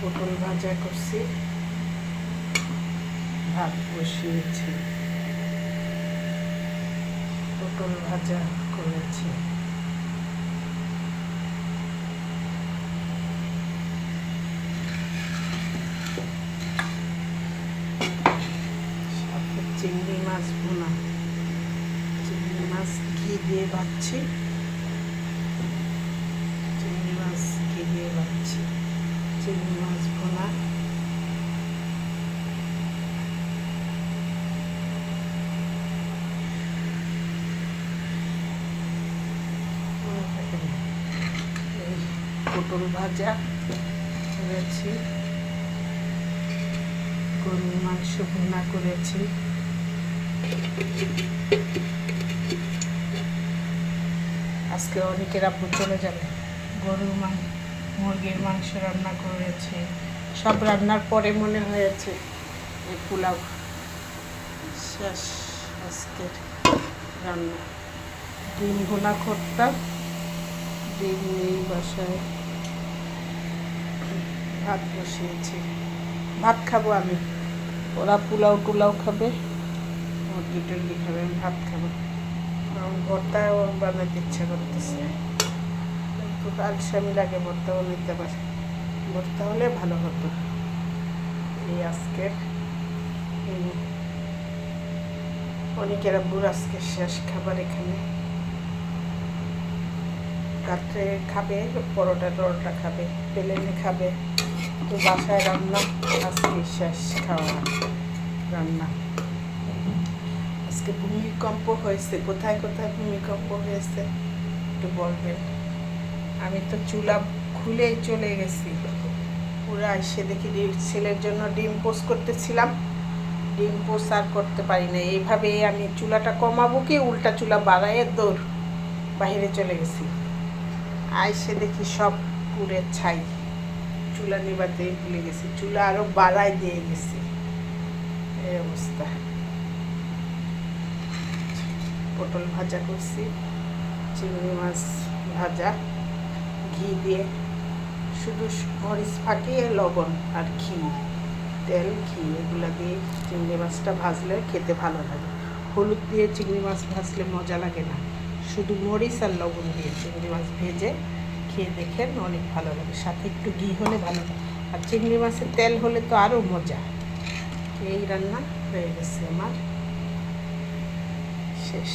পটল ভাজা করছি, ভাত বসিয়েছি, পটল ভাজা করেছি। সাথে চিংড়ি মাছ ভুনা, চিংড়ি মাছ ঘি দিয়ে ভাজছি, চিংড়ি মাছ ঘি দিয়ে ভাজছি, চিংড়ি মাছ ভুনা। পটল ভাজা করেছি, গরুর মাংস ভুনা করেছি। আজকে অনেকের আব্বু চলে যাবে, মুরগির মাংস রান্না করেছি। সব রান্নার পরে মনে হয়েছে এই পোলাও শেষ আজকের রান্না। ডিম ভুনা করতাম, ডিম নেই বাসায়, ভাত বসিয়েছি। ভাত খাবো আমি, ওরা পোলাও টুলাও খাবে, মুরগি টুরগি খাবে, আমি ভাত খাবো। কারণ ভর্তাও বানাতে ইচ্ছা করতেছে, একটু আলসামি লাগে ভর্তা বানাইতে, পারে ভর্তা হলে ভালো হতো। এই আজকের অনেকের আব্বুর আজকে শেষ খাবার এখানে। রাত্রে খাবে পরোটা টরোটা খাবে, প্লেনে খাবে, তো বাসায় রান্না আজকে শেষ খাওয়া রান্না। আজকে ভূমিকম্প হয়েছে, কোথায় কোথায় ভূমিকম্প হয়েছে একটু বলবেন। আমি তো চুলা খুলেই চলে গেছি, পুরো এসে দেখি ছেলের জন্য ডিম পোস্ট করতেছিলাম, ডিম পোস্ট আর করতে পারি না। এইভাবে আমি চুলাটা কমাবো কি উল্টা চুলা বাড়াইয়ে দৌড় বাইরে চলে গেছি, আইসে দেখি সব পুরে ছাই, চুলা নিবাতেই ভুলে গেছি, চুলা আরো বাড়াই দিয়ে গেছি, এই অবস্থা। পটল ভাজা করছি, চিংড়ি মাছ ভাজা ঘি দিয়ে, শুধু মরিচ ফাটিয়ে লবণ আর ঘি, তেল ঘি এগুলো দিয়ে চিংড়ি মাছটা ভাজলে খেতে ভালো লাগে। হলুদ দিয়ে চিংড়ি মাছ ভাজলে মজা লাগে না, শুধু মরিচ আর লবণ দিয়ে চিংড়ি মাছ ভেজে খেয়ে দেখেন, অনেক ভালো লাগে। সাথে একটু ঘি হলে ভালো লাগে, আর চিংড়ি মাছের তেল হলে তো আরও মজা। এই রান্না হয়ে গেছে আমার, শেষ।